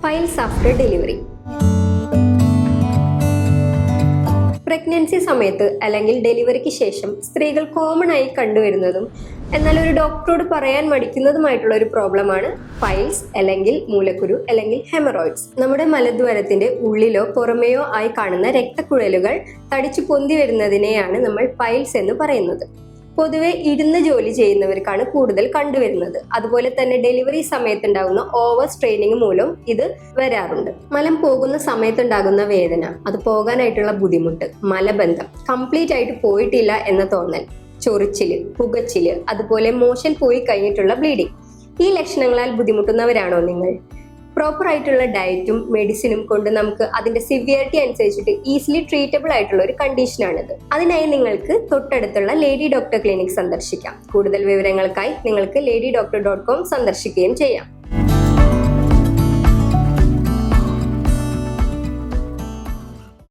Piles after delivery. Pregnancy സമയത്ത് അല്ലെങ്കിൽ ഡെലിവറിക്ക് ശേഷം സ്ത്രീകൾ കോമൺ ആയി കണ്ടുവരുന്നതും എന്നാൽ ഒരു ഡോക്ടറോട് പറയാൻ മടിക്കുന്നതുമായിട്ടുള്ള ഒരു പ്രോബ്ലമാണ് പൈൽസ് അല്ലെങ്കിൽ മൂലക്കുരു അല്ലെങ്കിൽ ഹെമറോയിഡ്സ്. നമ്മുടെ മലദ്വാരത്തിന്റെ ഉള്ളിലോ പുറമേയോ ആയി കാണുന്ന രക്തക്കുഴലുകൾ തടിച്ചു പൊന്തി വരുന്നതിനെയാണ് നമ്മൾ പൈൽസ് എന്ന് പറയുന്നത്. പൊതുവെ ഇരുന്ന് ജോലി ചെയ്യുന്നവർക്കാണ് കൂടുതൽ കണ്ടുവരുന്നത്. അതുപോലെ തന്നെ ഡെലിവറി സമയത്തുണ്ടാകുന്ന ഓവർ സ്ട്രെയിനിങ് മൂലം ഇത് വരാറുണ്ട്. മലം പോകുന്ന സമയത്തുണ്ടാകുന്ന വേദന, അത് പോകാനായിട്ടുള്ള ബുദ്ധിമുട്ട്, മലബന്ധം കംപ്ലീറ്റ് ആയിട്ട് പോയിട്ടില്ല എന്ന തോന്നൽ, ചൊറിച്ചില്, പുകച്ചില്, അതുപോലെ മോഷൻ പോയി കഴിഞ്ഞിട്ടുള്ള ബ്ലീഡിങ്. ഈ ലക്ഷണങ്ങളാൽ ബുദ്ധിമുട്ടുന്നവരാണോ നിങ്ങൾ? പ്രോപ്പർ ആയിട്ടുള്ള ഡയറ്റും മെഡിസിനും കൊണ്ട് നമുക്ക് അതിന്റെ സിവിയറിറ്റി അനുസരിച്ചിട്ട് ഈസിലി ട്രീറ്റബിൾ ആയിട്ടുള്ള ഒരു കണ്ടീഷനാണിത്. അതിനായി നിങ്ങൾക്ക് തൊട്ടടുത്തുള്ള ലേഡി ഡോക്ടർ ക്ലിനിക് സന്ദർശിക്കാം. കൂടുതൽ വിവരങ്ങൾക്കായി നിങ്ങൾക്ക് ladydoctor.com സന്ദർശിക്കുകയും ചെയ്യാം.